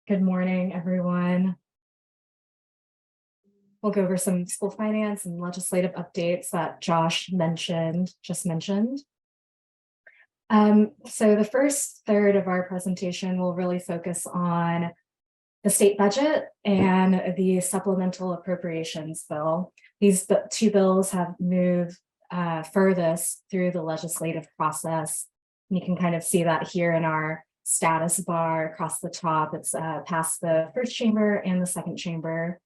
Good morning, everyone. We'll go over some school finance and legislative updates that Josh just mentioned. So the first third of our presentation will really focus on the state budget and the supplemental appropriations bill. These two bills have moved furthest through the legislative process. And you can kind of see that here in our status bar across the top. It's past the first chamber and the second chamber.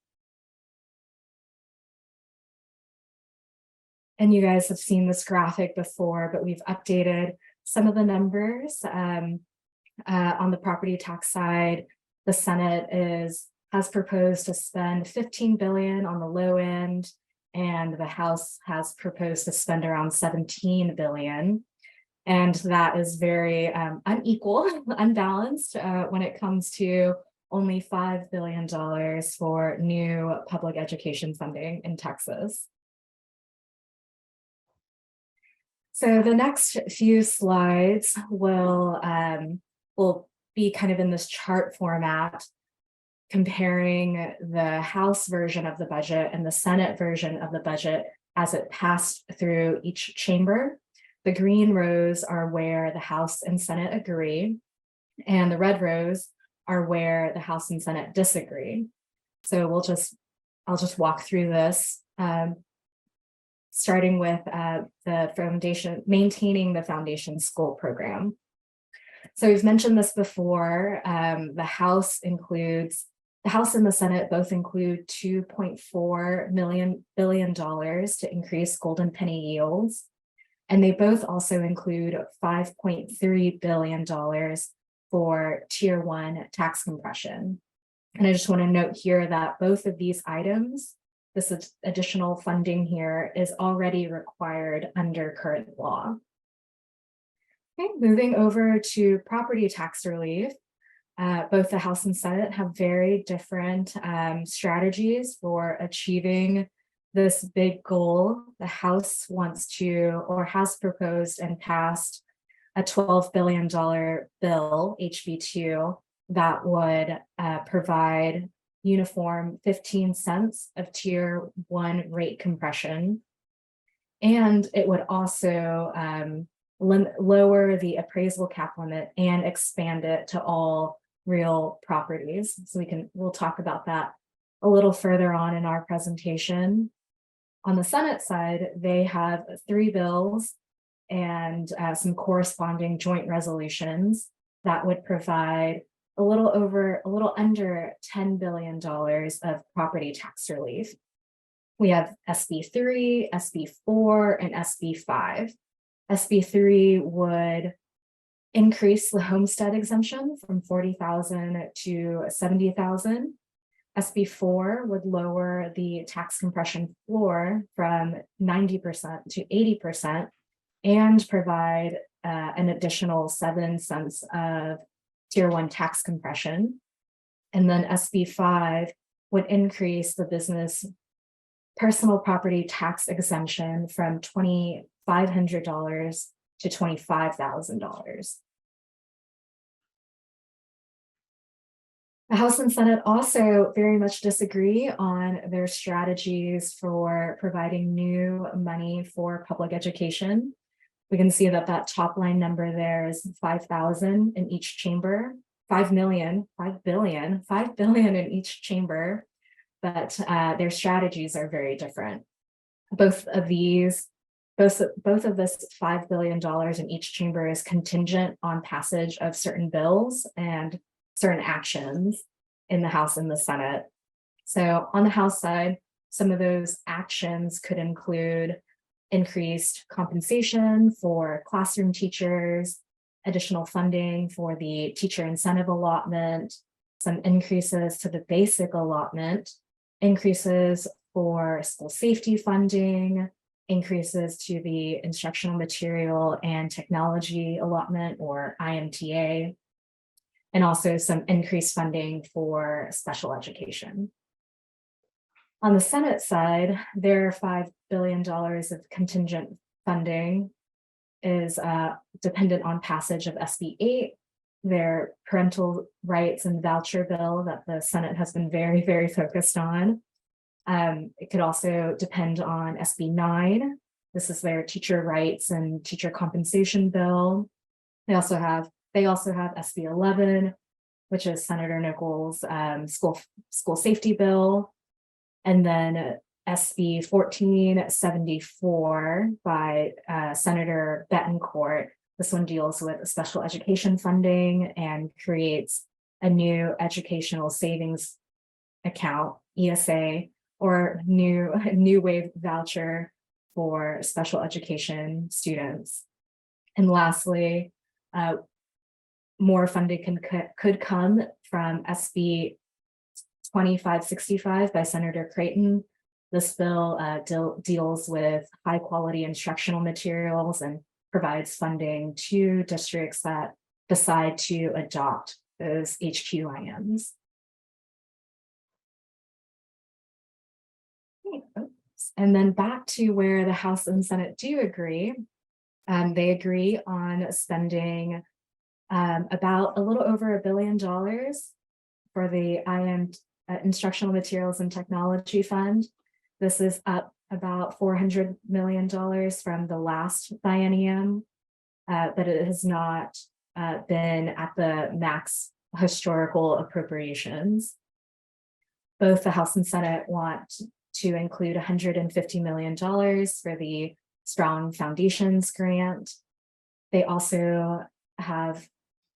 And you guys have seen this graphic before, but we've updated some of the numbers. On the property tax side, the Senate has proposed to spend $15 billion on the low end, and the House has proposed to spend around $17 billion. And that is very unequal, unbalanced when it comes to only $5 billion for new public education funding in Texas. So the next few slides will be kind of in this chart format, comparing the House version of the budget and the Senate version of the budget as it passed through each chamber. The green rows are where the House and Senate agree, and the red rows are where the House and Senate disagree. So I'll just walk through this, starting with the foundation, maintaining the foundation school program. So we've mentioned this before. The House and the Senate both include $2.4 billion to increase golden penny yields. And they both also include $5.3 billion for tier 1 tax compression. And I just want to note here that both of these items, this additional funding here, is already required under current law. Okay, moving over to property tax relief. Both the House and Senate have very different strategies for achieving this big goal. The House wants to, or has proposed and passed, a $12 billion bill, HB2, that would provide uniform 15 cents of tier 1 rate compression. And it would also lower the appraisal cap limit and expand it to all real properties. So we'll talk about that a little further on in our presentation. On the Senate side, they have 3 bills and some corresponding joint resolutions that would provide a little under $10 billion of property tax relief. We have SB3, SB4, and SB5. SB3 would increase the homestead exemption from $40,000 to $70,000. SB4 would lower the tax compression floor from 90% to 80% and provide an additional 7 cents of tier 1 tax compression. And then SB5 would increase the business personal property tax exemption from $2,500 to $25,000. The House and Senate also very much disagree on their strategies for providing new money for public education. We can see that top line number there is 5,000 in each chamber, 5 billion in each chamber, but their strategies are very different. Both of this $5 billion in each chamber is contingent on passage of certain bills and certain actions in the House and the Senate. So on the House side, some of those actions could include increased compensation for classroom teachers, additional funding for the teacher incentive allotment, some increases to the basic allotment, increases for school safety funding, increases to the instructional material and technology allotment, or IMTA, and also some increased funding for special education. On the Senate side, their $5 billion of contingent funding is dependent on passage of SB 8, their parental rights and voucher bill that the Senate has been very, very focused on. It could also depend on SB 9. This is their teacher rights and teacher compensation bill. They also have SB 11, which is Senator Nichols' school safety bill, and then SB 1474 by Senator Betancourt. This one deals with special education funding and creates a new educational savings account, ESA, or new wave voucher for special education students. And lastly, more funding could come from SB 2565 by Senator Creighton. This bill deals with high quality instructional materials and provides funding to districts that decide to adopt those HQIMs. And then back to where the House and Senate do agree. They agree on spending about a little over $1 billion for the Instructional Materials and Technology Fund. This is up about $400 million from the last biennium, but it has not been at the max historical appropriations. Both the House and Senate want to include $150 million for the Strong Foundations grant. They also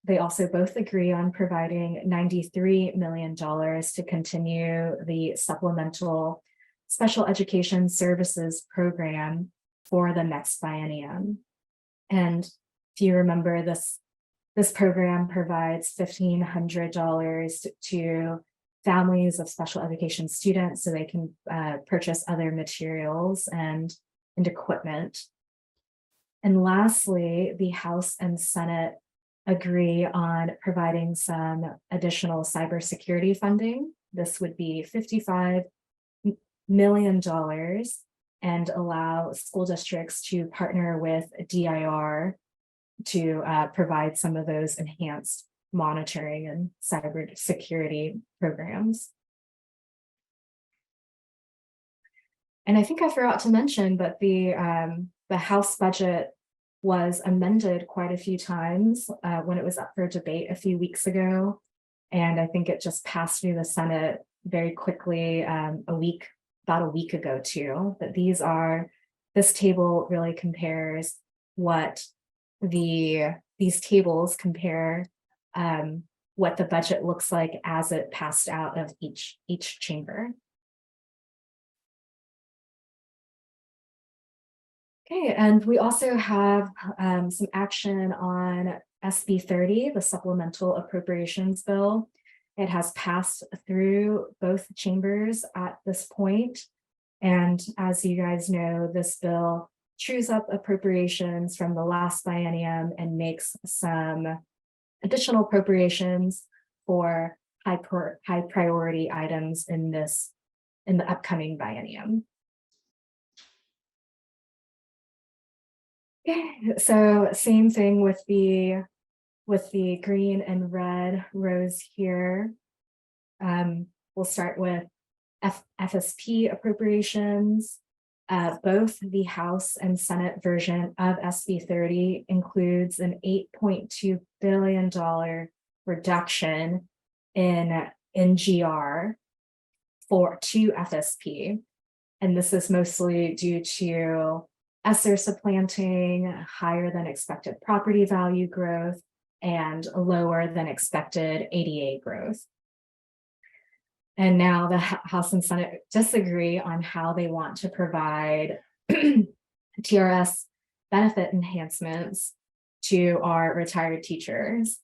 both agree on providing $93 million to continue the supplemental special education services program for the next biennium. And if you remember, this program provides $1,500 to families of special education students so they can purchase other materials and equipment. And lastly, the House and Senate agree on providing some additional cybersecurity funding. This would be $55 million and allow school districts to partner with DIR to provide some of those enhanced monitoring and cybersecurity programs. And I think I forgot to mention, but the House budget was amended quite a few times when it was up for debate a few weeks ago. And I think it just passed through the Senate very quickly about a week ago too. But this table really compares what these tables compare what the budget looks like as it passed out of each chamber. Okay, and we also have some action on SB 30, the Supplemental Appropriations Bill. It has passed through both chambers at this point. And as you guys know, this bill trues up appropriations from the last biennium and makes some additional appropriations for high priority items in the upcoming biennium. Okay, so same thing with the green and red rows here. We'll start with FSP appropriations. Both the House and Senate version of SB 30 includes an $8.2 billion reduction in GR to FSP. And this is mostly due to ESSER supplanting, higher than expected property value growth, and lower than expected ADA growth. And now the House and Senate disagree on how they want to provide TRS benefit enhancements to our retired teachers.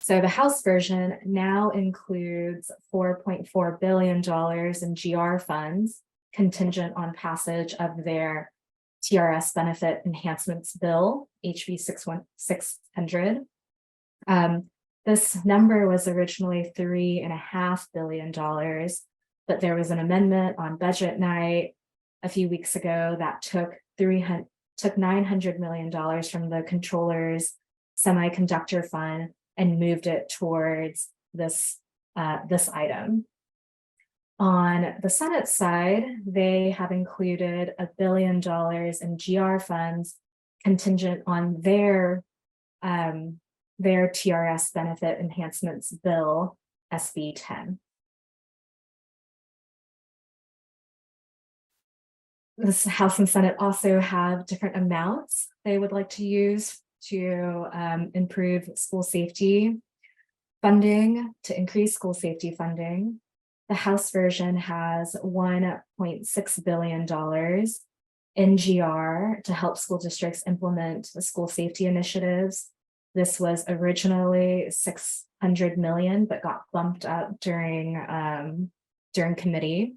So the House version now includes $4.4 billion in GR funds contingent on passage of their TRS benefit enhancements bill, HB 600. This number was originally $3.5 billion, but there was an amendment on budget night a few weeks ago that took $900 million from the controller's semiconductor fund and moved it towards this item. On the Senate side, they have included $1 billion in GR funds contingent on their TRS benefit enhancements bill, SB 10. This House and Senate also have different amounts they would like to use to improve school safety funding, to increase school safety funding. The House version has $1.6 billion in GR to help school districts implement the school safety initiatives. This was originally $600 million, but got bumped up during committee.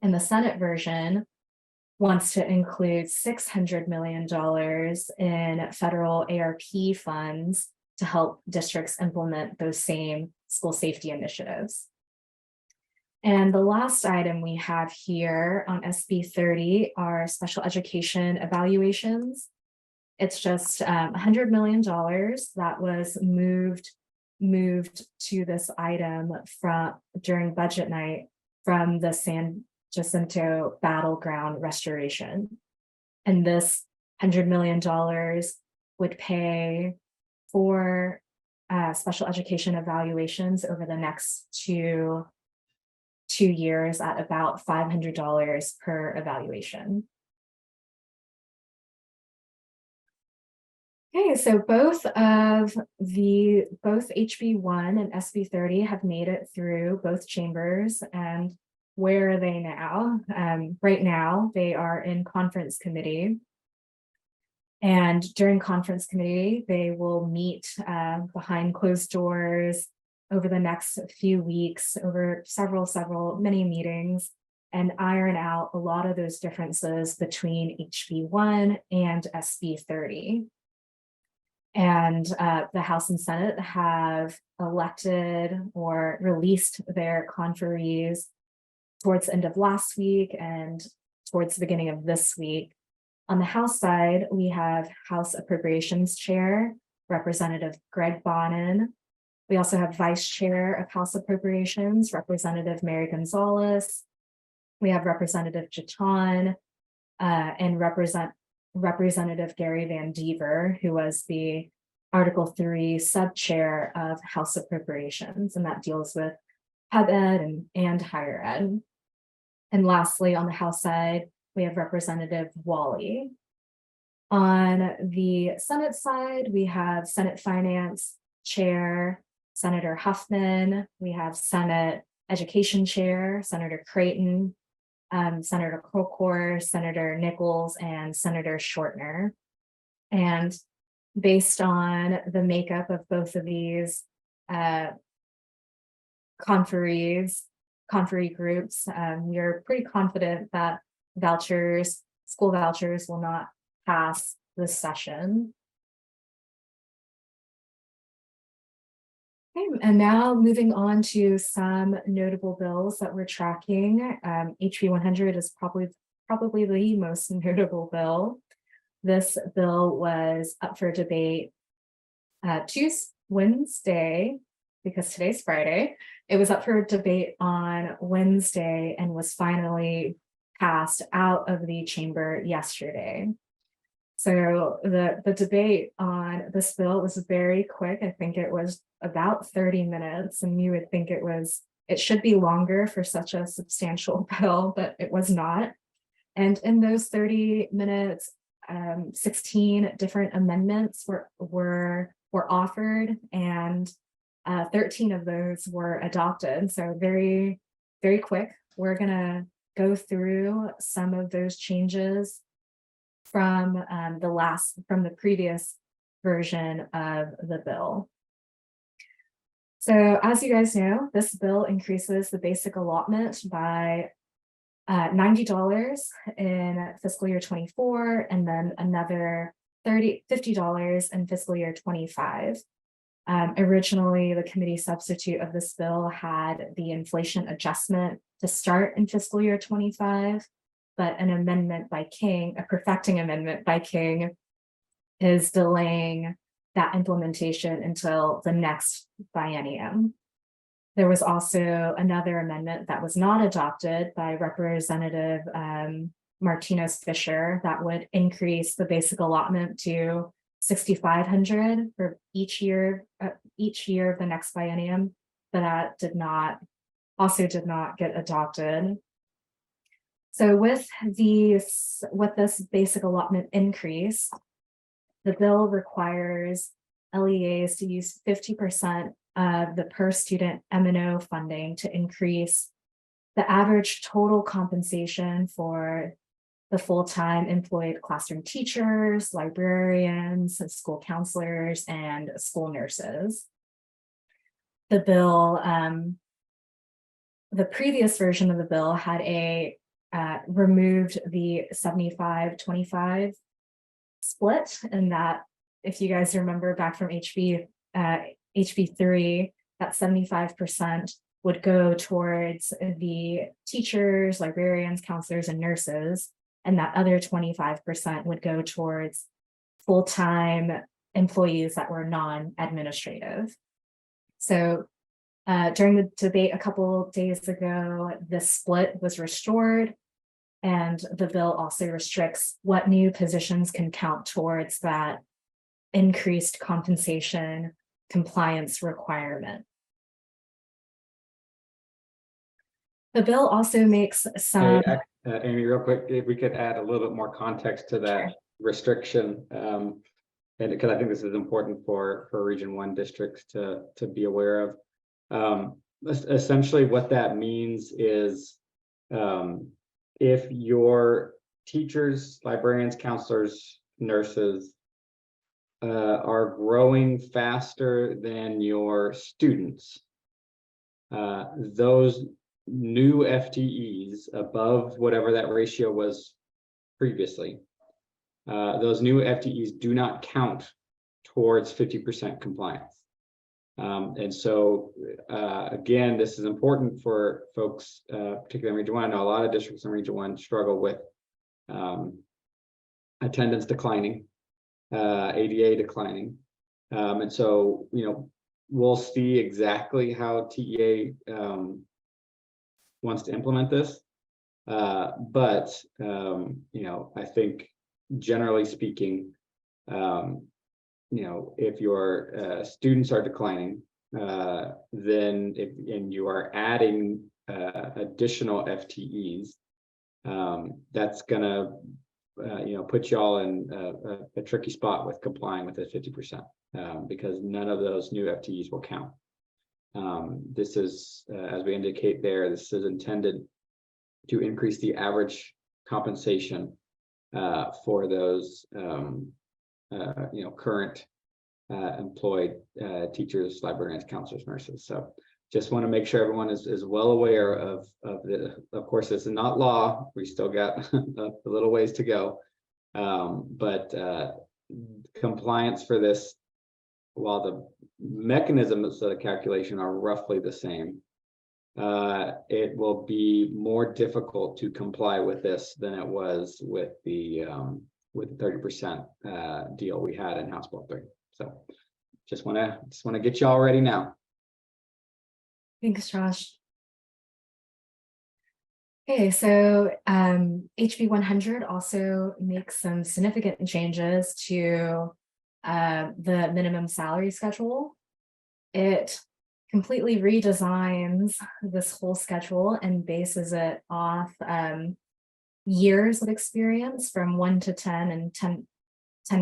And the Senate version wants to include $600 million in federal ARP funds to help districts implement those same school safety initiatives. And the last item we have here on SB 30 are special education evaluations. It's just $100 million that was moved to this item during budget night from the San Jacinto battleground restoration. And this $100 million would pay for special education evaluations over the next two years at about $500 per evaluation. Okay, so both HB 1 and SB 30 have made it through both chambers. And where are they now? Right now, they are in conference committee. And during conference committee, they will meet behind closed doors over the next few weeks, over many meetings, and iron out a lot of those differences between HB 1 and SB 30. And the House and Senate have elected or released their conferees towards the end of last week and towards the beginning of this week. On the House side, we have House Appropriations Chair, Representative Greg Bonin. We also have Vice Chair of House Appropriations, Representative Mary Gonzalez. We have Representative Jaton and Representative Gary Van Dever, who was the Article 3 sub-chair of House Appropriations, and that deals with hub ed and higher ed. And lastly, on the House side, we have Representative Wally. On the Senate side, we have Senate Finance Chair, Senator Huffman. We have Senate Education Chair, Senator Creighton, Senator Krokor, Senator Nichols, and Senator Shortner. And based on the makeup of both of these conferee groups, we are pretty confident that school vouchers will not pass this session. Okay, and now moving on to some notable bills that we're tracking. HB 100 is probably the most notable bill. This bill was up for debate Wednesday, because today's Friday. It was up for debate on Wednesday and was finally passed out of the chamber yesterday. So the debate on this bill was very quick. I think it was about 30 minutes, and you would think it should be longer for such a substantial bill, but it was not. And in those 30 minutes, 16 different amendments were offered, and 13 of those were adopted. So very, very quick. We're gonna go through some of those changes from the previous version of the bill. So as you guys know, this bill increases the basic allotment by $90 in fiscal year 24, and then another $50 in fiscal year 25. Originally, the committee substitute of this bill had the inflation adjustment to start in fiscal year 25, but an amendment by King, a perfecting amendment by King, is delaying that implementation until the next biennium. There was also another amendment that was not adopted by Representative Martinez Fisher that would increase the basic allotment to 6,500 for each year of the next biennium, but that did not get adopted. So with this basic allotment increase, the bill requires LEAs to use 50% of the per student M&O funding to increase the average total compensation for the full-time employed classroom teachers, librarians, school counselors, and school nurses. The bill, the previous version of the bill had removed the 75-25 split, and that, if you guys remember back from HB3, that 75% would go towards the teachers, librarians, counselors, and nurses, and that other 25% would go towards full-time employees that were non-administrative. So during the debate a couple of days ago, the split was restored, and the bill also restricts what new positions can count towards that increased compensation compliance requirement. The bill also makes some— Hey, Amy, real quick, if we could add a little bit more context to that. Sure. Restriction, and because I think this is important for Region 1 districts to be aware of. Essentially what that means is if your teachers, librarians, counselors, nurses are growing faster than your students, those new FTEs above whatever that ratio was previously, those new FTEs do not count towards 50% compliance. And so, again, this is important for folks, particularly in Region 1. I know a lot of districts in Region 1 struggle with attendance declining, ADA declining. And so, we'll see exactly how TEA wants to implement this. But I think generally speaking, if your students are declining, then and you are adding additional FTEs, that's gonna put y'all in a tricky spot with complying with the 50%, because none of those new FTEs will count. This is, as we indicate there, this is intended to increase the average compensation for those current employed teachers, librarians, counselors, nurses. So just want to make sure everyone is well aware of of course, this is not law. We still got a little ways to go. But compliance for this, while the mechanisms of the calculation are roughly the same, it will be more difficult to comply with this than it was with the 30% deal we had in House Bill 3. So just want to get y'all ready now. Thanks, Josh. Okay, so HB 100 also makes some significant changes to the minimum salary schedule. It completely redesigns this whole schedule and bases it off years of experience from 1 to 10 and 10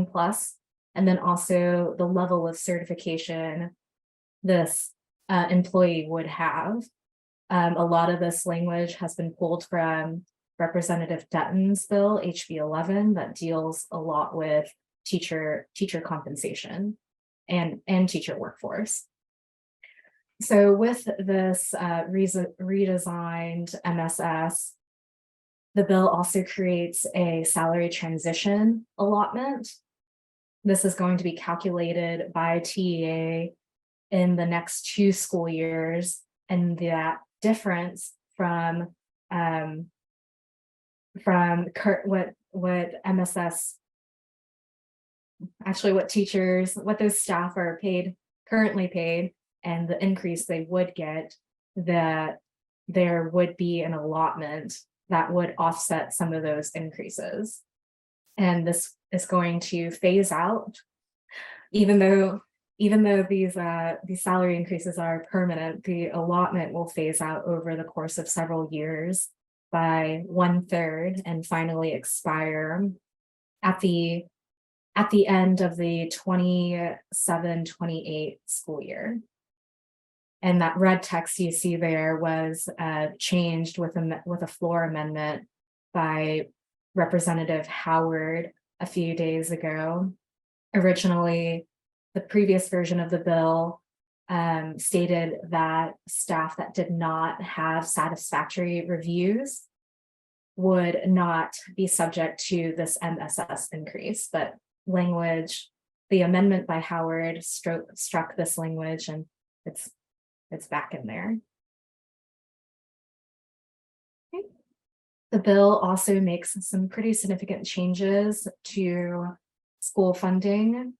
plus, and then also the level of certification this employee would have. A lot of this language has been pulled from Representative Dutton's bill, HB 11, that deals a lot with teacher compensation and teacher workforce. So with this redesigned MSS, the bill also creates a salary transition allotment. This is going to be calculated by TEA in the next 2 school years, and that difference from what MSS actually what those staff are currently paid, and the increase they would get, that there would be an allotment that would offset some of those increases. And this is going to phase out, even though these salary increases are permanent, the allotment will phase out over the course of several years by 1/3 and finally expire at the end of the 27-28 school year. And that red text you see there was changed with a floor amendment by Representative Howard a few days ago. Originally, the previous version of the bill stated that staff that did not have satisfactory reviews would not be subject to this MSS increase, but the amendment by Howard struck this language, and it's back in there. Okay. The bill also makes some pretty significant changes to school funding,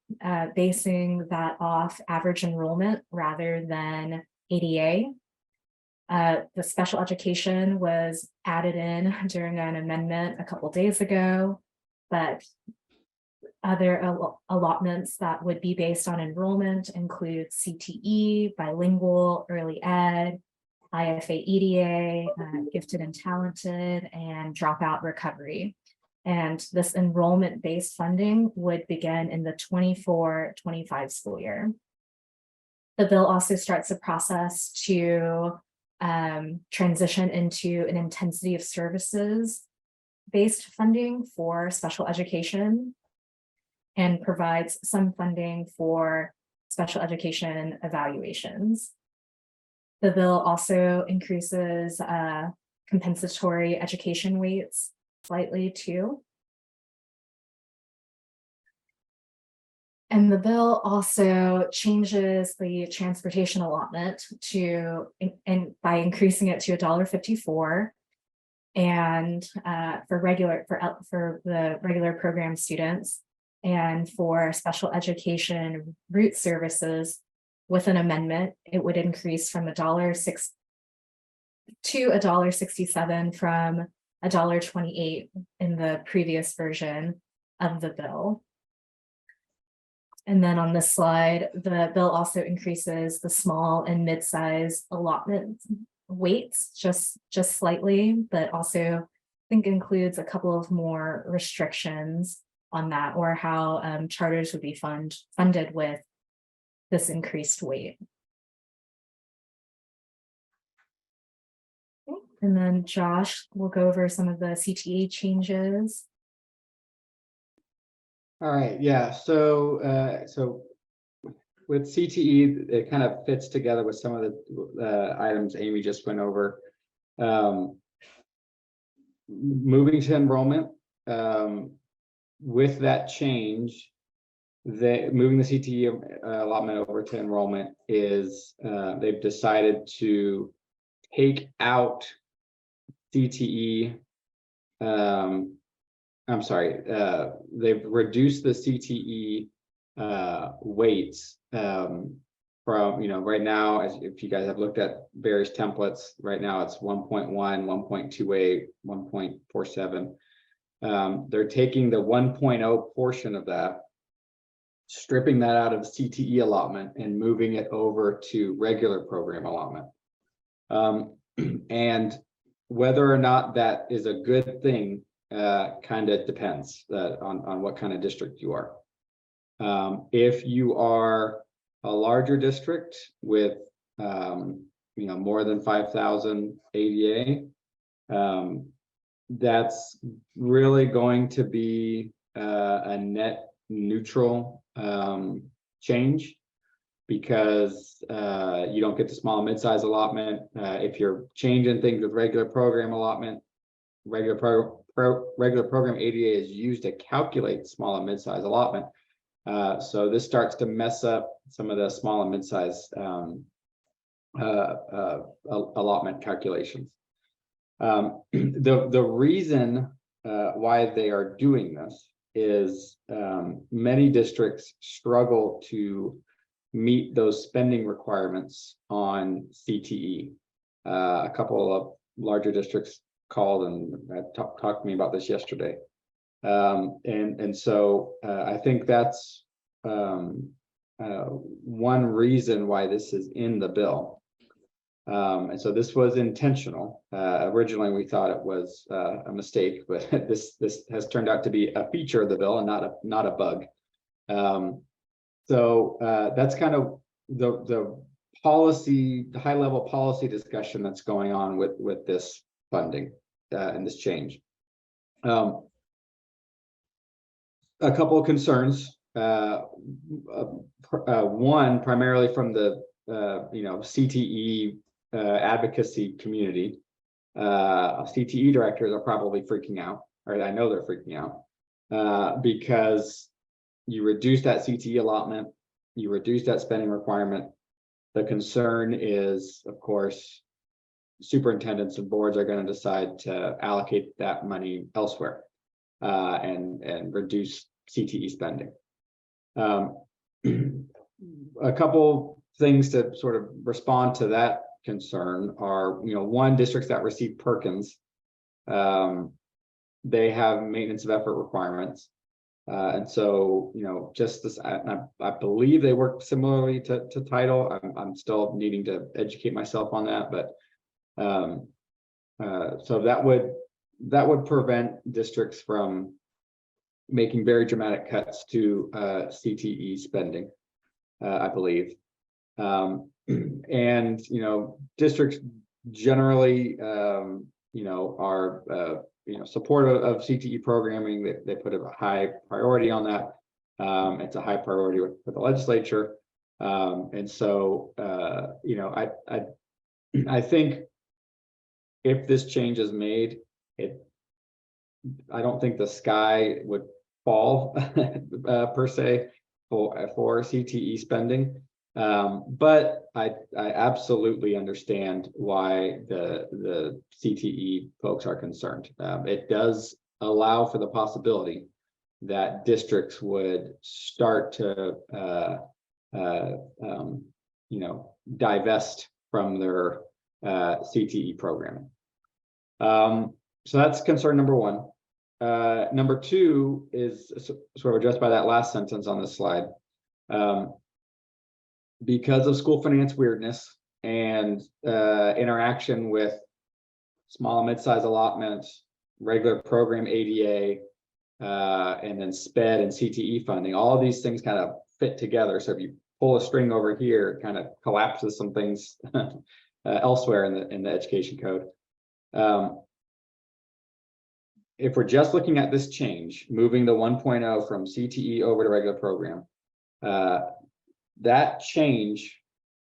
basing that off average enrollment rather than ADA. The special education was added in during an amendment a couple days ago, but other allotments that would be based on enrollment include CTE, bilingual, early ed, IFA EDA, gifted and talented, and dropout recovery. And this enrollment-based funding would begin in the 24-25 school year. The bill also starts a process to transition into an intensity of services based funding for special education, and provides some funding for special education evaluations. The bill also increases compensatory education weights slightly too. And the bill also changes the transportation allotment by increasing it to $1.54, and for the regular program students, and for special education route services, with an amendment, it would increase from $1.06 to $1.67 from $1.28 in the previous version of the bill. And then on this slide, the bill also increases the small and mid-size allotment weights just slightly, but also I think includes a couple of more restrictions on that, or how charters would be funded with this increased weight. Okay. And then Josh will go over some of the CTA changes. All right, yeah, so with CTE, it kind of fits together with some of the items Amy just went over. Moving to enrollment, with that change, moving the CTE allotment over to enrollment is they've decided to take out CTE. I'm sorry, they've reduced the CTE weights from, right now, if you guys have looked at various templates, right now it's 1.1, 1.28, 1.47. They're taking the 1.0 portion of that, stripping that out of the CTE allotment and moving it over to regular program allotment. And whether or not that is a good thing kind of depends on what kind of district you are. If you are a larger district with more than 5,000 ADA, that's really going to be a net neutral change, because you don't get the small and mid-size allotment. If you're changing things with regular program allotment, regular program ADA is used to calculate small and mid-size allotment. So this starts to mess up some of the small and mid-size allotment calculations. The reason why they are doing this is many districts struggle to meet those spending requirements on CTE. A couple of larger districts called and talked to me about this yesterday. So I think that's one reason why this is in the bill. And so this was intentional. Originally, we thought it was a mistake, but this has turned out to be a feature of the bill and not a bug. So that's kind of the policy, the high level policy discussion that's going on with this funding and this change. A couple of concerns. One, primarily from the CTE advocacy community. CTE directors are probably freaking out, or I know they're freaking out, because you reduce that CTE allotment, you reduce that spending requirement. The concern is, of course, superintendents and boards are going to decide to allocate that money elsewhere and reduce CTE spending. A couple things to sort of respond to that concern are, one, districts that receive Perkins, they have maintenance of effort requirements. And so, just this, I believe they work similarly to title. I'm still needing to educate myself on that, but so that would prevent districts from making very dramatic cuts to CTE spending, I believe. And districts generally are supportive of CTE programming. They put a high priority on that. It's a high priority with the legislature. And so I think if this change is made, I don't think the sky would fall per se for CTE spending. But I absolutely understand why the CTE folks are concerned. It does allow for the possibility that districts would start to divest from their CTE programming. So that's concern number one. Number two is sort of addressed by that last sentence on this slide. Because of school finance weirdness and interaction with small and mid-size allotments, regular program ADA, and then SPED and CTE funding, all of these things kind of fit together. So if you pull a string over here, it kind of collapses some things elsewhere in the education code. If we're just looking at this change, moving the 1.0 from CTE over to regular program, that change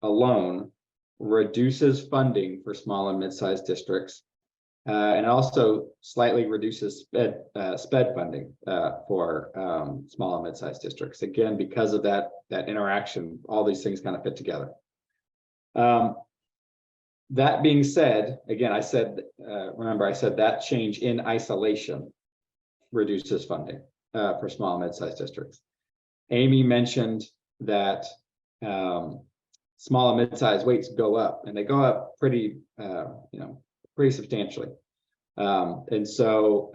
alone reduces funding for small and mid-sized districts, and also slightly reduces SPED funding for small and mid-sized districts. Again, because of that interaction, all these things kind of fit together. That being said, again, I said, remember I said that change in isolation reduces funding for small and mid-sized districts. Amy mentioned that small and mid-sized weights go up, and they go up pretty substantially. And so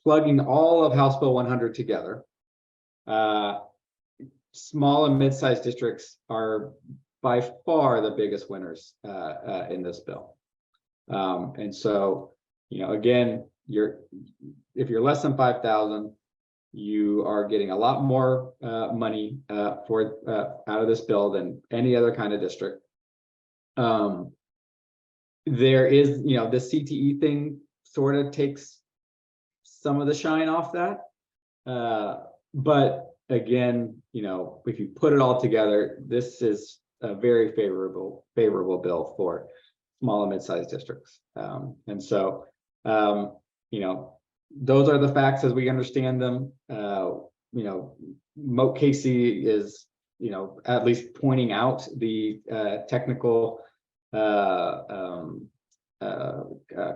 plugging all of House Bill 100 together, small and mid-sized districts are by far the biggest winners in this bill. And so, again, if you're less than 5,000, you are getting a lot more money out of this bill than any other kind of district. There is, the CTE thing sort of takes some of the shine off that. But again, if you put it all together, this is a very favorable bill for small and mid-sized districts. And so, those are the facts as we understand them. Moat Casey is, at least pointing out the technical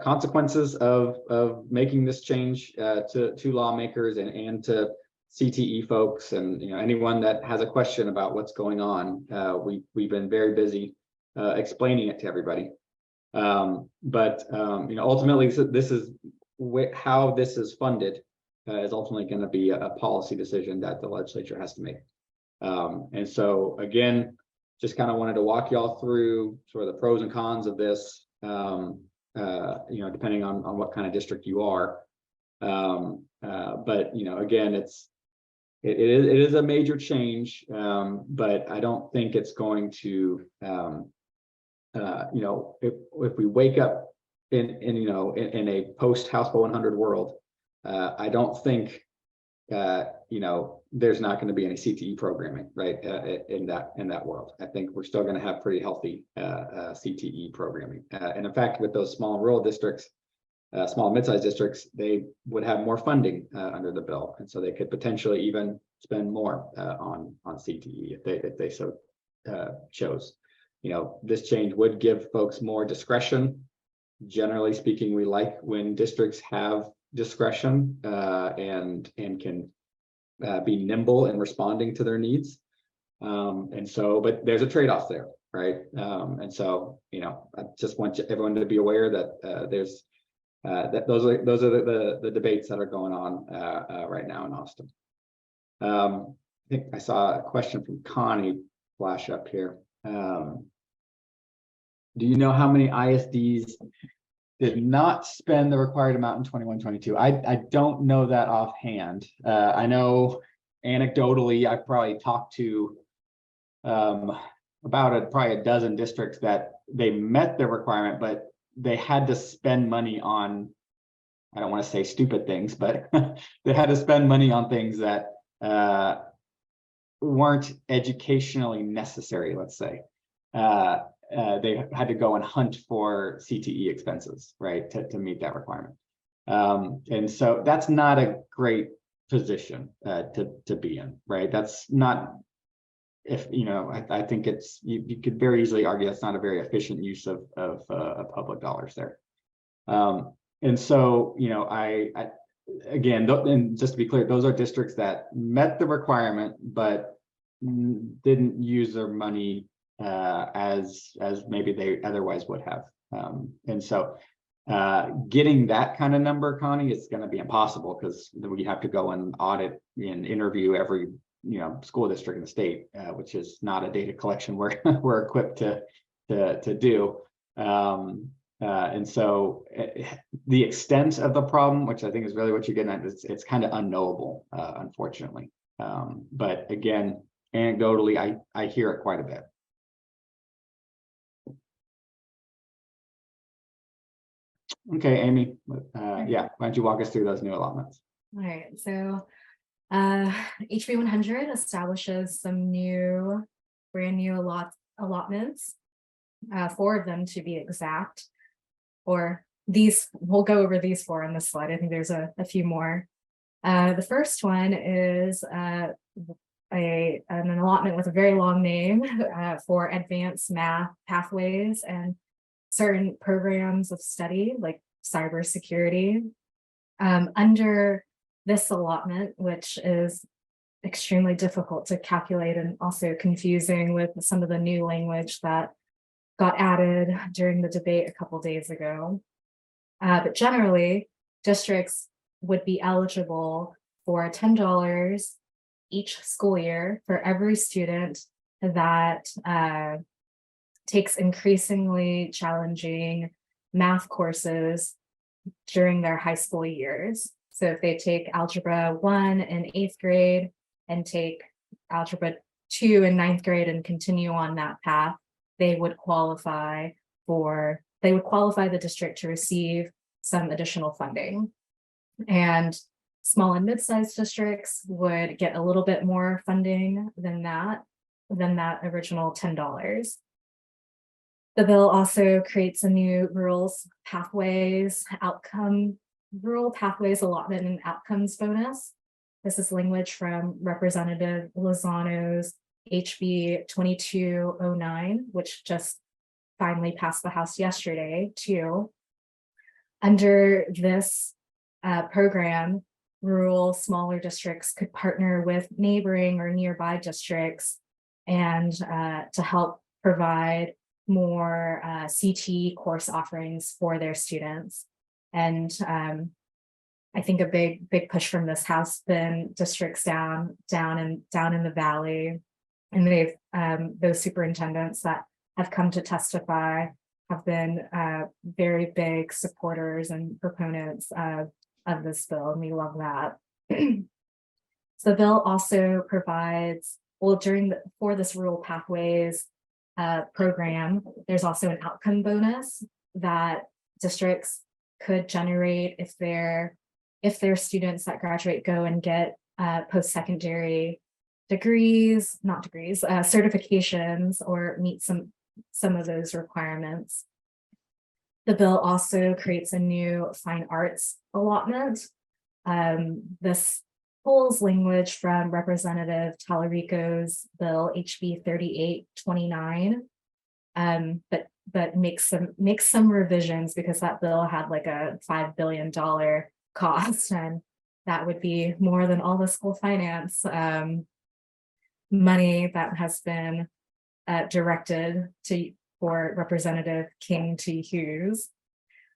consequences of making this change to lawmakers and to CTE folks, and anyone that has a question about what's going on. We've been very busy explaining it to everybody. But ultimately, this is how this is funded is ultimately going to be a policy decision that the legislature has to make. And so again, just kind of wanted to walk y'all through sort of the pros and cons of this, depending on what kind of district you are. But again, it is a major change, but I don't think it's going to, if we wake up in a post House Bill 100 world, I don't think there's not going to be any CTE programming, right? In that world, I think we're still going to have pretty healthy CTE programming. And in fact, with those small rural districts, small mid-sized districts, they would have more funding under the bill, and so they could potentially even spend more on CTE if they so chose. This change would give folks more discretion. Generally speaking, we like when districts have discretion and can be nimble in responding to their needs. And so, but there's a trade-off there, right? And so, I just want everyone to be aware that there's that those are the debates that are going on right now in Austin. I think I saw a question from Connie flash up here. Do you know how many ISDs did not spend the required amount in 21-22? I don't know that offhand. I know anecdotally, I've probably talked to probably a dozen districts that they met their requirement, but they had to spend money on, I don't want to say stupid things, but they had to spend money on things that weren't educationally necessary, let's say. They had to go and hunt for CTE expenses, right, to meet that requirement. And so that's not a great position to be in, right? That's not, I think it's, you could very easily argue that's not a very efficient use of public dollars there. And so, again, and just to be clear, those are districts that met the requirement, but didn't use their money as maybe they otherwise would have. And so getting that kind of number, Connie, is going to be impossible, because we have to go and audit and interview every school district in the state, which is not a data collection we're equipped to do. And so the extent of the problem, which I think is really what you're getting at, it's kind of unknowable, unfortunately. But again, anecdotally, I hear it quite a bit. Okay, Amy, yeah, why don't you walk us through those new allotments? All right, so HB 100 establishes some brand new allotments, 4 of them to be exact, or these, we'll go over these 4 on this slide. I think there's a few more. The first one is an allotment with a very long name for advanced math pathways and certain programs of study like cybersecurity. Under this allotment, which is extremely difficult to calculate and also confusing with some of the new language that got added during the debate a couple days ago. But generally, districts would be eligible for $10 each school year for every student that takes increasingly challenging math courses during their high school years. So if they take Algebra 1 in 8th grade and take Algebra 2 in 9th grade and continue on that path, they would qualify the district to receive some additional funding. And small and mid-sized districts would get a little bit more funding than that original $10. The bill also creates a new rural pathways allotment and outcomes bonus. This is language from Representative Lozano's HB 2209, which just finally passed the House yesterday too. Under this program, rural smaller districts could partner with neighboring or nearby districts and to help provide more CT course offerings for their students. And I think a big push from this has been districts down in the valley, and they've those superintendents that have come to testify have been very big supporters and proponents of this bill, and we love that. So the bill also provides, well, for this rural pathways program, there's also an outcome bonus that districts could generate if their students that graduate go and get post-secondary certifications or meet some of those requirements. The bill also creates a new fine arts allotment. This pulls language from Representative Tallarico's bill HB 3829, but makes some revisions because that bill had like a $5 billion cost, and that would be more than all the school finance money that has been directed for Representative King to use.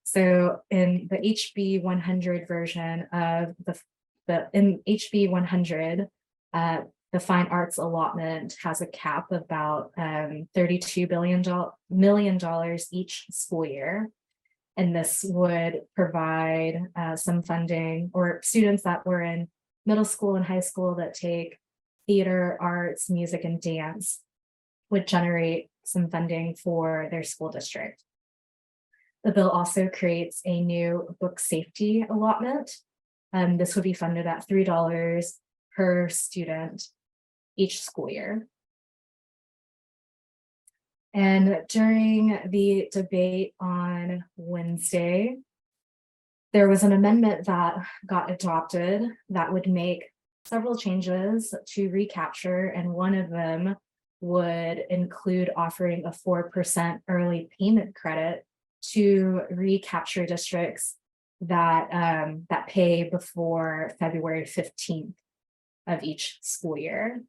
So in the HB 100 version of in HB 100, the fine arts allotment has a cap of about $32 million each school year. And this would provide some funding, or students that were in middle school and high school that take theater, arts, music, and dance would generate some funding for their school district. The bill also creates a new book safety allotment. This would be funded at $3 per student each school year. And during the debate on Wednesday, there was an amendment that got adopted that would make several changes to recapture, and one of them would include offering a 4% early payment credit to recapture districts that pay before February 15th of each school year.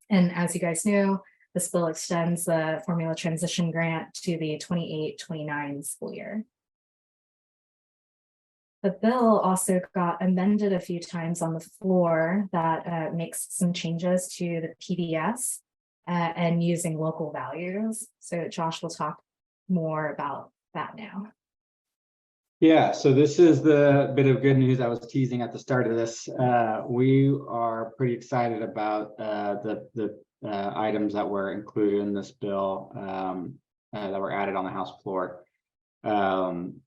And as you guys know, this bill extends the formula transition grant to the 28-29 school year. The bill also got amended a few times on the floor that makes some changes to the PBS and using local values. So Josh will talk more about that now. Yeah, so this is the bit of good news I was teasing at the start of this. We are pretty excited about the items that were included in this bill that were added on the House floor. And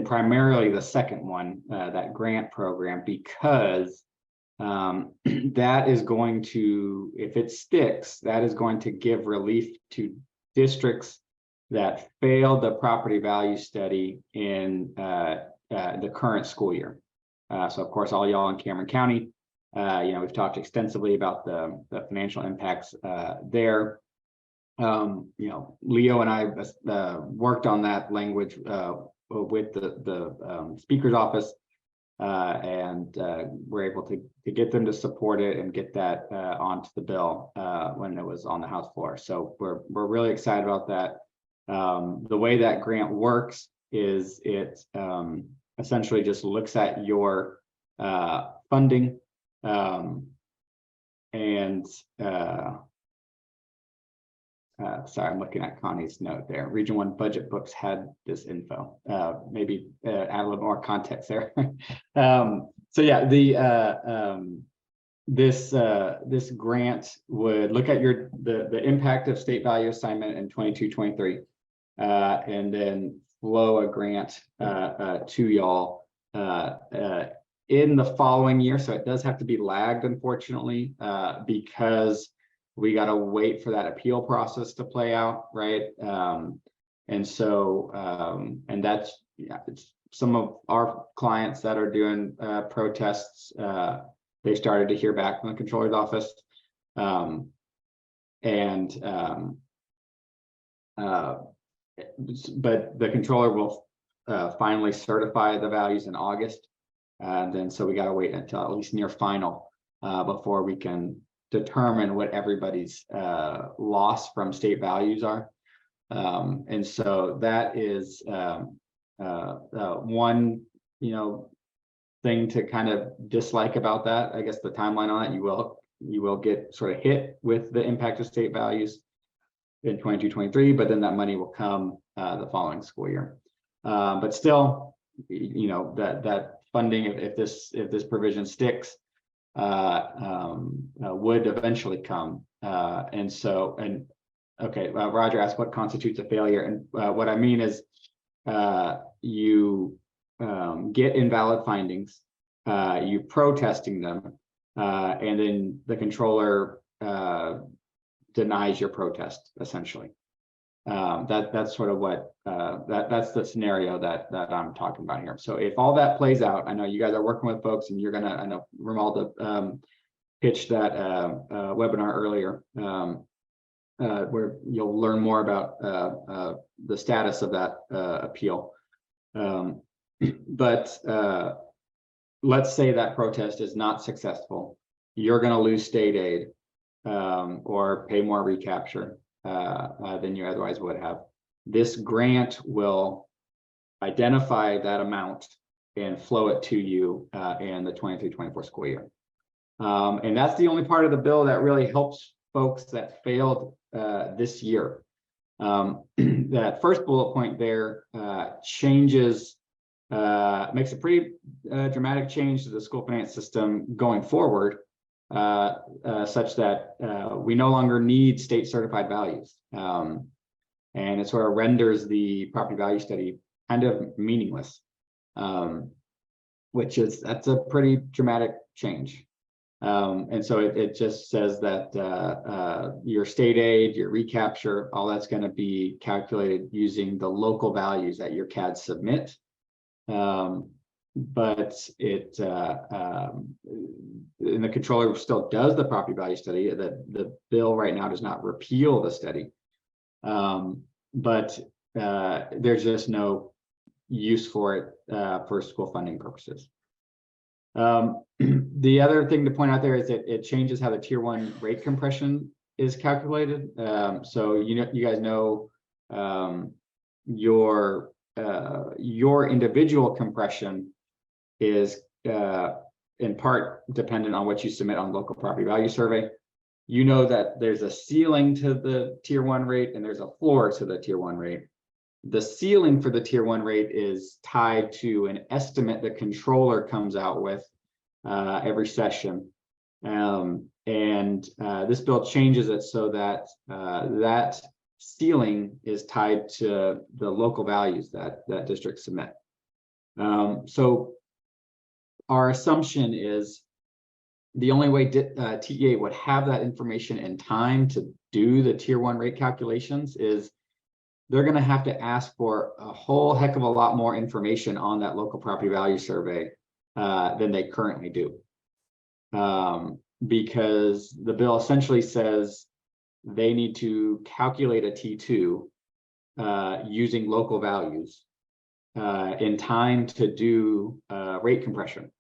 primarily the second one, that grant program, because that is going to, if it sticks, that is going to give relief to districts that failed the property value study in the current school year. So of course, all y'all in Cameron County, we've talked extensively about the financial impacts there. Leo and I worked on that language with the Speaker's office, and we're able to get them to support it and get that onto the bill when it was on the House floor. So we're really excited about that. The way that grant works is it essentially just looks at your funding and sorry, I'm looking at Connie's note there. Region 1 budget books had this info. Maybe add a little more context there. So yeah, this grant would look at the impact of state value assignment in 22-23, and then flow a grant to y'all in the following year. So it does have to be lagged, unfortunately, because we got to wait for that appeal process to play out, right? And so, and that's, it's some of our clients that are doing protests. They started to hear back from the controller's office, but the controller will finally certify the values in August. And then so we got to wait until at least near final before we can determine what everybody's loss from state values are. And so that is one, thing to kind of dislike about that. I guess the timeline on it, you will get sort of hit with the impact of state values in 22-23, but then that money will come the following school year. But still, that funding, if this provision sticks, would eventually come. Okay, Roger asked what constitutes a failure, and what I mean is you get invalid findings, you protesting them, and then the controller denies your protest, essentially. That's sort of what that's the scenario that I'm talking about here. So if all that plays out, I know you guys are working with folks, and you're gonna, I know Romalda pitched that webinar earlier, where you'll learn more about the status of that appeal. But let's say that protest is not successful. You're going to lose state aid or pay more recapture than you otherwise would have. This grant will identify that amount and flow it to you in the 23-24 school year. And that's the only part of the bill that really helps folks that failed this year. That first bullet point there changes, makes a pretty dramatic change to the school finance system going forward, such that we no longer need state certified values. And it sort of renders the property value study kind of meaningless, that's a pretty dramatic change. And so it just says that your state aid, your recapture, all that's going to be calculated using the local values that your CAD submit. But and the controller still does the property value study. The bill right now does not repeal the study, but there's just no use for it for school funding purposes. The other thing to point out there is that it changes how the tier 1 rate compression is calculated. So you guys know your individual compression is in part dependent on what you submit on local property value survey. You know that there's a ceiling to the tier 1 rate and there's a floor to the tier 1 rate. The ceiling for the tier 1 rate is tied to an estimate the controller comes out with every session. This bill changes it so that that ceiling is tied to the local values that districts submit. So our assumption is the only way TEA would have that information in time to do the tier 1 rate calculations is they're going to have to ask for a whole heck of a lot more information on that local property value survey than they currently do. Because the bill essentially says they need to calculate a T2 using local values in time to do rate compression.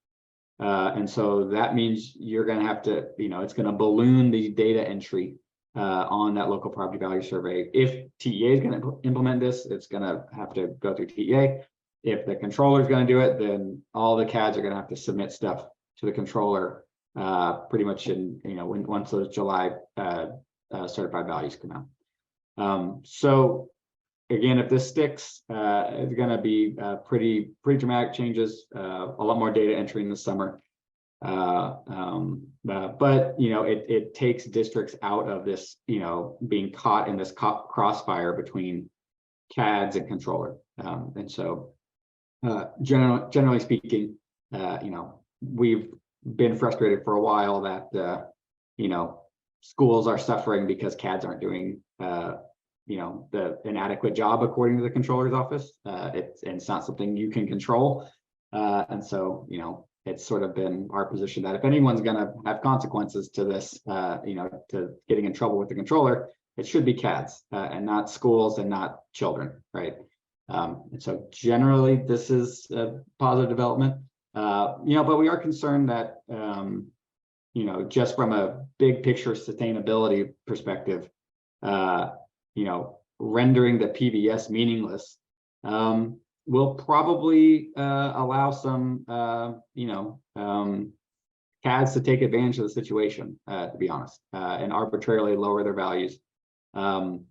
And so that means you're going to have to, it's going to balloon the data entry on that local property value survey. If TEA is going to implement this, it's going to have to go through TEA. If the controller is going to do it, then all the CADs are going to have to submit stuff to the controller pretty much in, once those July certified values come out. So again, if this sticks, it's going to be pretty dramatic changes, a lot more data entry in the summer. But it takes districts out of this, being caught in this crossfire between CADs and controller. And so generally speaking, we've been frustrated for a while that schools are suffering because CADs aren't doing the inadequate job according to the controller's office. It's not something you can control. And so, it's sort of been our position that if anyone's going to have consequences to this, to getting in trouble with the controller, it should be CADs and not schools and not children, right? And so generally, this is a positive development. But we are concerned that, just from a big picture sustainability perspective, rendering the PBS meaningless will probably allow some, CADs to take advantage of the situation, to be honest, and arbitrarily lower their values. And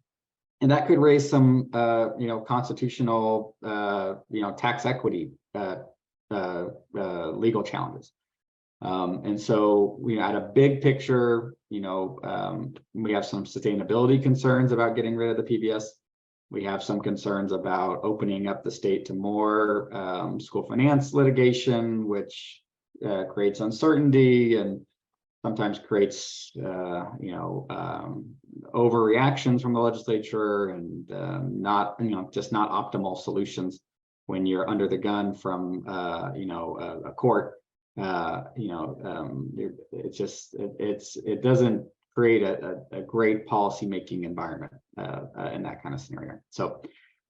that could raise some, constitutional, tax equity legal challenges. And so, at a big picture, we have some sustainability concerns about getting rid of the PBS. We have some concerns about opening up the state to more school finance litigation, which creates uncertainty and sometimes creates, overreactions from the legislature and just not optimal solutions when you're under the gun from, a court. It doesn't create a great policymaking environment in that kind of scenario. So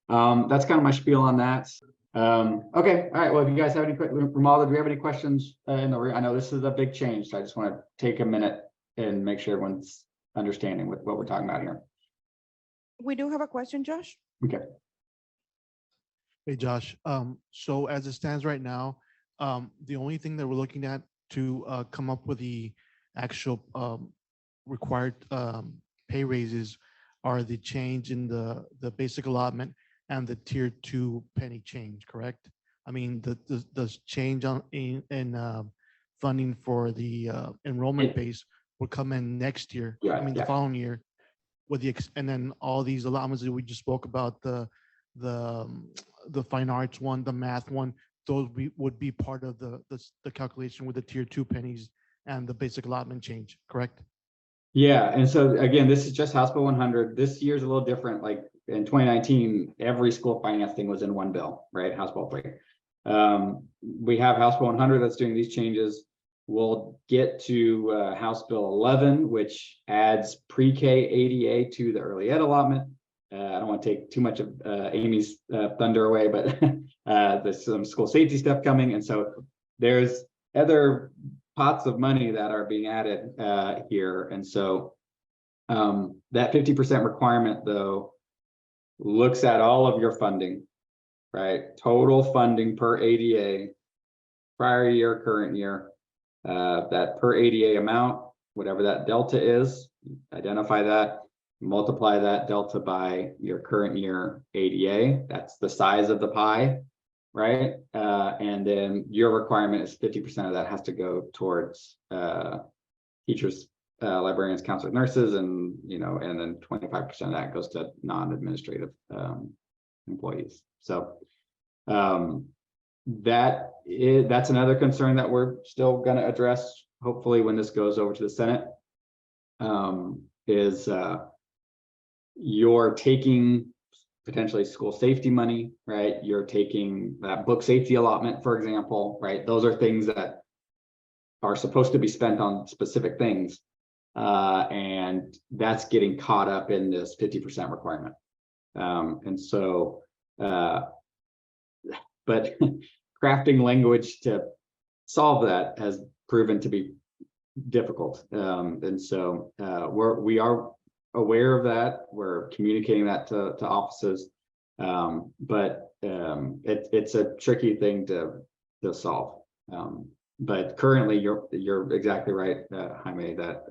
that's kind of my spiel on that. Okay, all right. Well, if you guys have any questions, Ramalda, do we have any questions in the room? I know this is a big change, so I just want to take a minute and make sure everyone's understanding what we're talking about here. We do have a question, Josh. Okay. Hey, Josh. So as it stands right now, the only thing that we're looking at to come up with the actual required pay raises are the change in the basic allotment and the tier 2 penny change, correct? I mean, the change in funding for the enrollment base will come in next year. Yeah, I mean, the following year, with and then all these allotments that we just spoke about, the fine arts one, the math one, those would be part of the calculation with the tier 2 pennies and the basic allotment change, correct? Yeah, and so again, this is just House Bill 100. This year's a little different. Like in 2019, every school finance thing was in one bill, right? House Bill 3. We have House Bill 100 that's doing these changes. We'll get to House Bill 11, which adds pre-K ADA to the early ed allotment. I don't want to take too much of Amy's thunder away, but there's some school safety stuff coming. And so there's other pots of money that are being added here. And so that 50% requirement, though, looks at all of your funding, right? Total funding per ADA, prior year, current year, that per ADA amount, whatever that delta is, identify that, multiply that delta by your current year ADA. That's the size of the pie, right? And then your requirement is 50% of that has to go towards teachers, librarians, counselors, nurses, and and then 25% of that goes to non-administrative employees. So that's another concern that we're still going to address, hopefully, when this goes over to the Senate. Is you're taking potentially school safety money, right? You're taking that book safety allotment, for example, right? Those are things that are supposed to be spent on specific things. And that's getting caught up in this 50% requirement. And so, but crafting language to solve that has proven to be difficult. And so we are aware of that. We're communicating that to offices, but it's a tricky thing to solve. But currently, you're exactly right, Jaime, that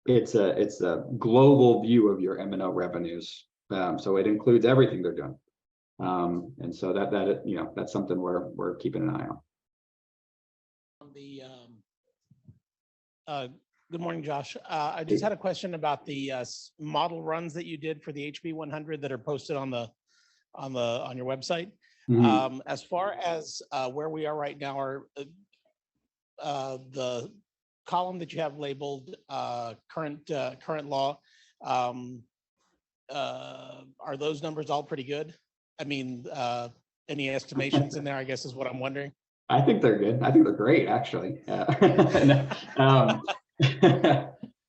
it's a global view of your M&O revenues, so it includes everything they're doing, and so that's something we're keeping an eye on. Good morning, Josh. I just had a question about the model runs that you did for the HB 100 that are posted on your website. Mhm. As far as where we are right now, are the column that you have labeled current law, are those numbers all pretty good? I mean, any estimations in there, I guess, is what I'm wondering. I think they're good. I think they're great, actually.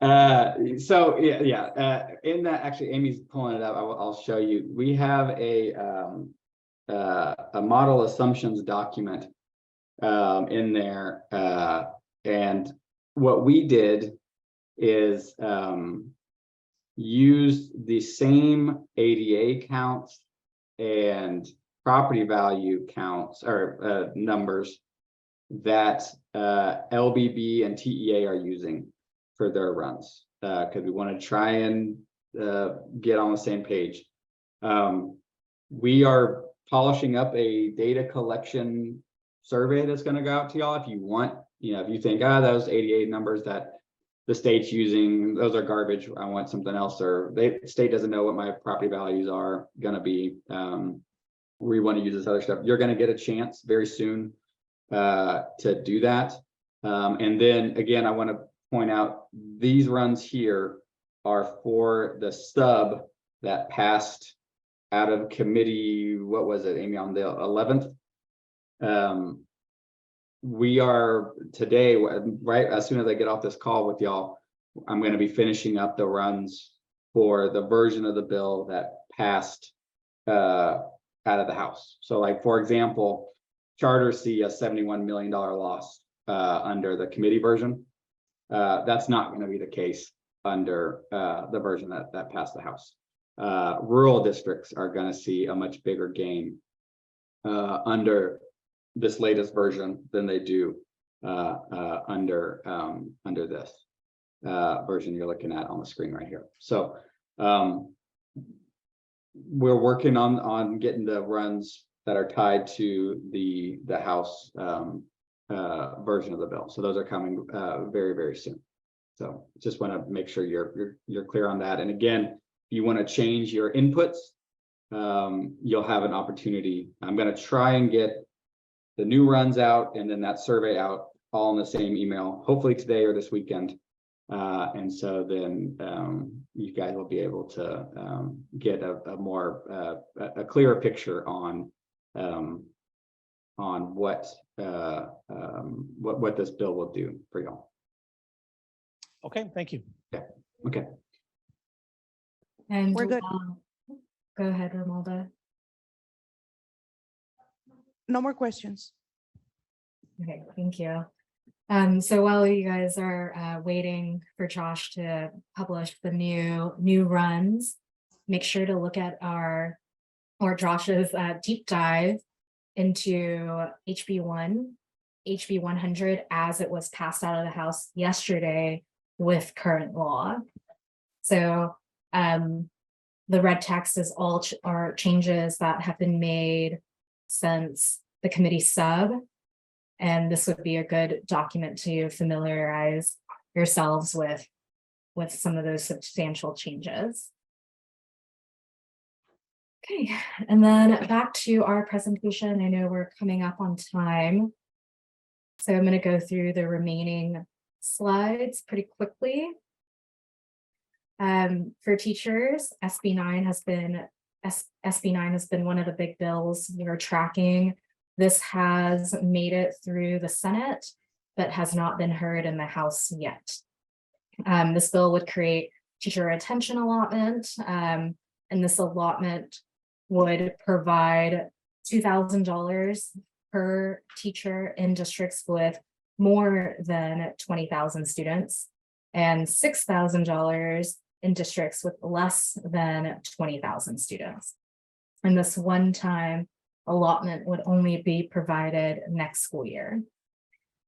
So in that, actually, Amy's pulling it up. I'll show you. We have a model assumptions document in there, and what we did is use the same ADA counts and property value counts or numbers that LBB and TEA are using for their runs, because we want to try and get on the same page. We are polishing up a data collection survey that's going to go out to y'all. If you want, if you think, those 88 numbers that the state's using, those are garbage, I want something else, or the state doesn't know what my property values are going to be, we want to use this other stuff, you're going to get a chance very soon to do that. And then again, I want to point out these runs here are for the sub that passed out of committee. What was it, Amy, on the 11th? We are today, right as soon as I get off this call with y'all, I'm going to be finishing up the runs for the version of the bill that passed out of the House. So like, for example, charters see a $71 million loss under the committee version. That's not going to be the case under the version that passed the House. Rural districts are going to see a much bigger gain under this latest version than they do under this version you're looking at on the screen right here. So we're working on getting the runs that are tied to the House version of the bill. So those are coming very, very soon. So just want to make sure you're clear on that. And again, if you want to change your inputs, you'll have an opportunity. I'm going to try and get the new runs out and then that survey out all in the same email, hopefully today or this weekend. And so then you guys will be able to get a more a clearer picture on what this bill will do for y'all. Okay, thank you. Yeah. Okay. And We're good. Go ahead, Romalda. No more questions. Okay, thank you. So while you guys are waiting for Josh to publish the new runs, make sure to look at Josh's deep dive into HB 100 as it was passed out of the House yesterday with current law. So the red text is all are changes that have been made since the committee sub. And this would be a good document to familiarize yourselves with some of those substantial changes. Okay, and then back to our presentation. I know we're coming up on time, so I'm going to go through the remaining slides pretty quickly. For teachers, SB 9 has been one of the big bills we are tracking. This has made it through the Senate, but has not been heard in the House yet. This bill would create teacher retention allotment, and this allotment would provide $2,000 per teacher in districts with more than 20,000 students and $6,000 in districts with less than 20,000 students. And this one-time allotment would only be provided next school year.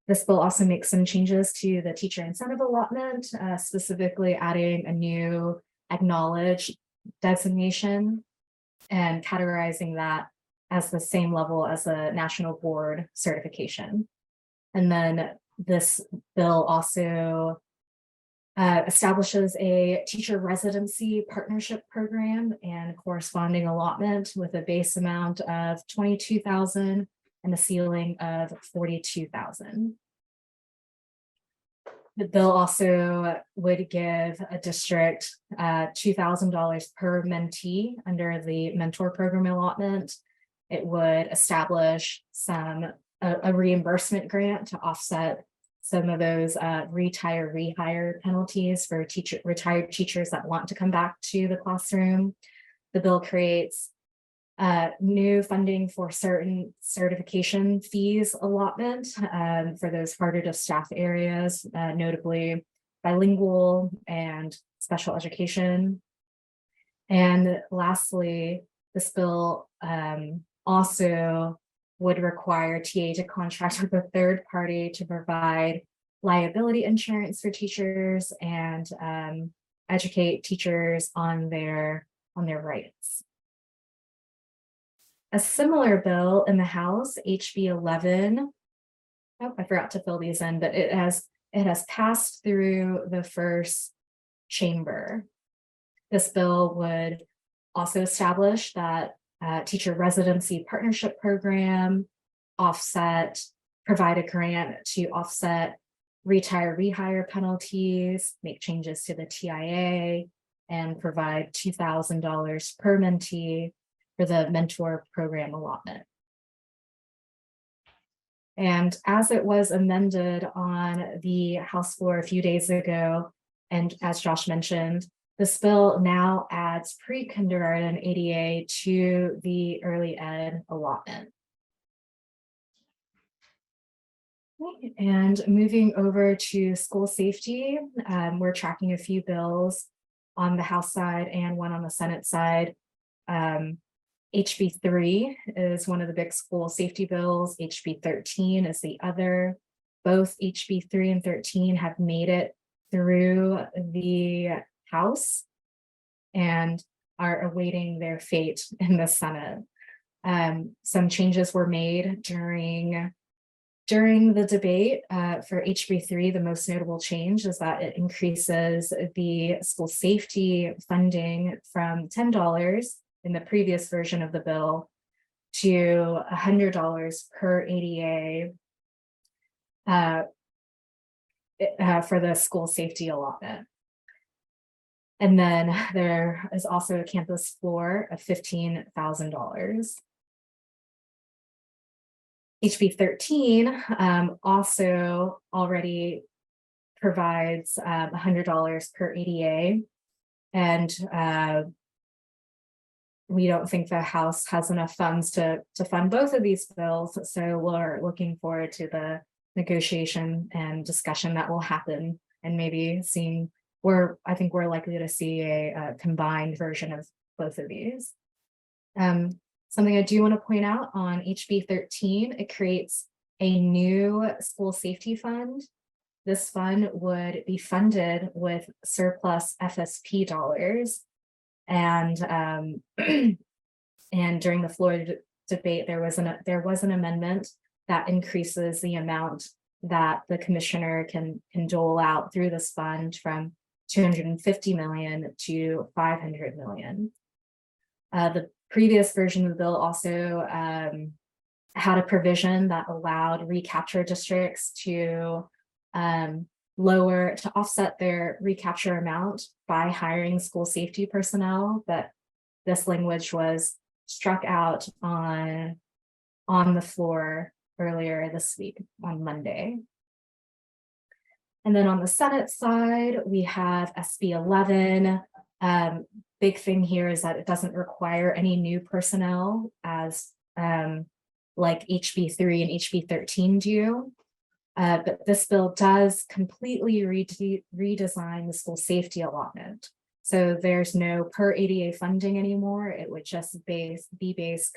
This bill also makes some changes to the teacher incentive allotment, specifically adding a new acknowledged designation and categorizing that as the same level as a national board certification. And then this bill also establishes a teacher residency partnership program and corresponding allotment with a base amount of $22,000 and a ceiling of $42,000. The bill also would give a district $2,000 per mentee under the mentor program allotment. It would establish a reimbursement grant to offset some of those retire, rehire penalties for retired teachers that want to come back to the classroom. The bill creates new funding for certain certification fees allotment for those harder to staff areas, notably bilingual and special education. And lastly, this bill also would require TA to contract with a third party to provide liability insurance for teachers and educate teachers on their rights. A similar bill in the House, HB 11. Oh, I forgot to fill these in, but it has passed through the first chamber. This bill would also establish that teacher residency partnership program, provide a grant to offset retire, rehire penalties, make changes to the TIA, and provide $2,000 per mentee for the mentor program allotment. And as it was amended on the House floor a few days ago, and as Josh mentioned, this bill now adds pre-kindergarten ADA to the early ed allotment. And moving over to school safety, we're tracking a few bills on the House side and one on the Senate side. HB 3 is one of the big school safety bills. HB 13 is the other. Both HB 3 and 13 have made it through the House and are awaiting their fate in the Senate. Some changes were made during the debate for HB 3. The most notable change is that it increases the school safety funding from $10 in the previous version of the bill to $100 per ADA for the school safety allotment. And then there is also a campus floor of $15,000. HB 13 also already provides $100 per ADA, and we don't think the House has enough funds to fund both of these bills, so we're looking forward to the negotiation and discussion that will happen, and maybe I think we're likely to see a combined version of both of these. Something I do want to point out on HB 13, it creates a new school safety fund. This fund would be funded with surplus FSP dollars. And and during the floor debate, there was an amendment that increases the amount that the commissioner can dole out through this fund from $250 million to $500 million. The previous version of the bill also had a provision that allowed recapture districts to offset their recapture amount by hiring school safety personnel, but this language was struck out on the floor earlier this week on Monday. And then on the Senate side, we have SB 11. Big thing here is that it doesn't require any new personnel as like HB 3 and HB 13 do. But this bill does completely redesign the school safety allotment. So there's no per ADA funding anymore. It would just be based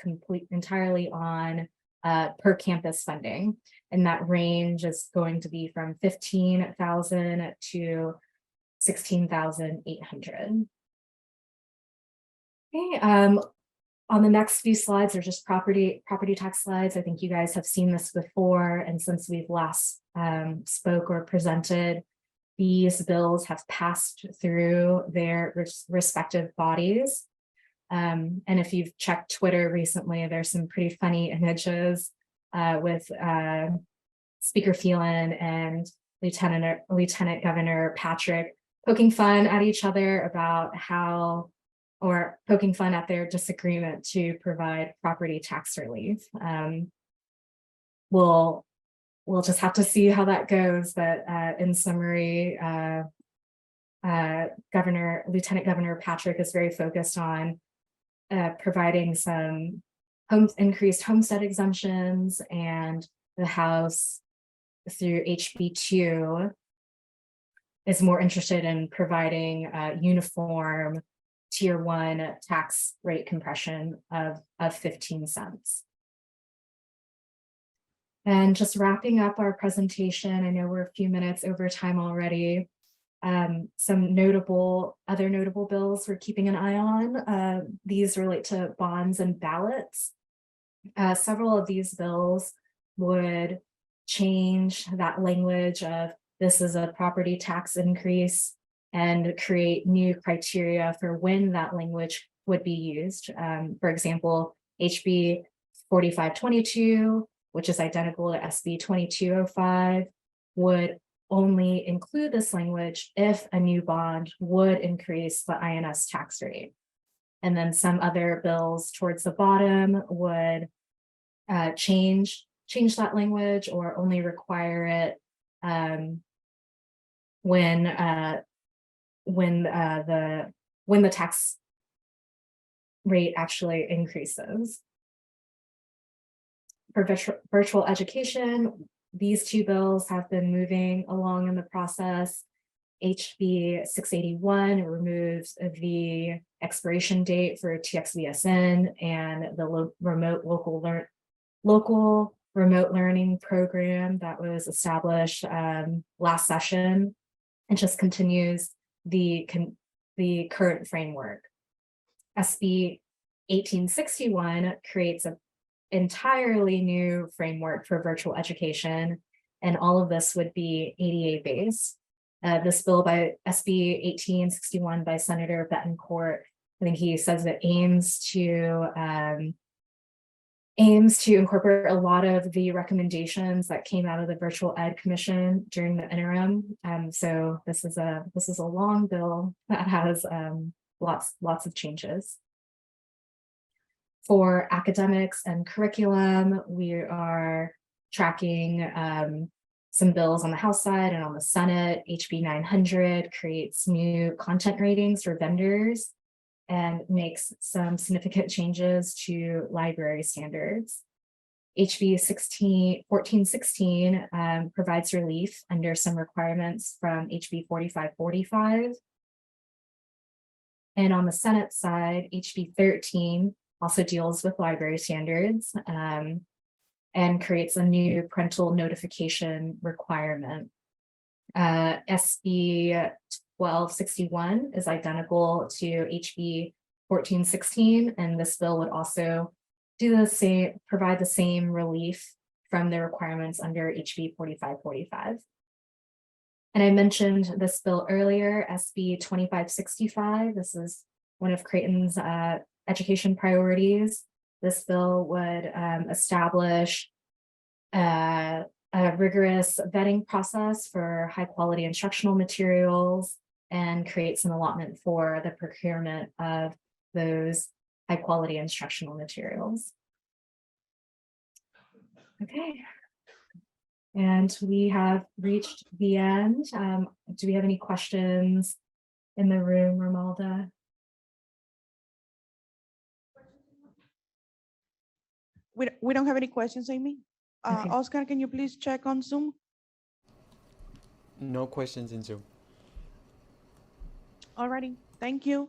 entirely on per campus funding. And that range is going to be from $15,000 to $16,800. Okay, on the next few slides are just property tax slides. I think you guys have seen this before, and since we've last spoke or presented, these bills have passed through their respective bodies. And if you've checked Twitter recently, there's some pretty funny images with Speaker Phelan and Lieutenant Governor Patrick poking fun at each other about poking fun at their disagreement to provide property tax relief. we'll just have to see how that goes. But in summary, Lieutenant Governor Patrick is very focused on providing some increased homestead exemptions, and the House through HB2 is more interested in providing uniform tier 1 tax rate compression of 15 cents. And just wrapping up our presentation, I know we're a few minutes over time already. Some other notable bills we're keeping an eye on. These relate to bonds and ballots. Several of these bills would change that language of this is a property tax increase and create new criteria for when that language would be used. For example, HB 4522, which is identical to SB 2205, would only include this language if a new bond would increase the INS tax rate. And then some other bills towards the bottom would change that language or only require it when the tax rate actually increases. For virtual education, these two bills have been moving along in the process. HB 681 removes the expiration date for TXVSN and the local remote learning program that was established last session, and just continues the current framework. SB 1861 creates an entirely new framework for virtual education, and all of this would be ADA based. This bill by SB 1861 by Senator Betancourt, I think he says it aims to incorporate a lot of the recommendations that came out of the Virtual Ed Commission during the interim. So this is a long bill that has lots of changes. For academics and curriculum, we are tracking some bills on the House side and on the Senate. HB 900 creates new content ratings for vendors and makes some significant changes to library standards. HB 1416 provides relief under some requirements from HB 4545. And on the Senate side, HB 13 also deals with library standards and creates a new parental notification requirement. SB 1261 is identical to HB 1416, and this bill would also do the same, provide the same relief from the requirements under HB 4545. And I mentioned this bill earlier, SB 2565. This is one of Creighton's education priorities. This bill would establish a rigorous vetting process for high quality instructional materials and creates an allotment for the procurement of those high quality instructional materials. Okay. And we have reached the end. Do we have any questions in the room, Romalda? We don't have any questions, Amy. Okay. Oscar, can you please check on Zoom? No questions in Zoom. Alrighty, thank you.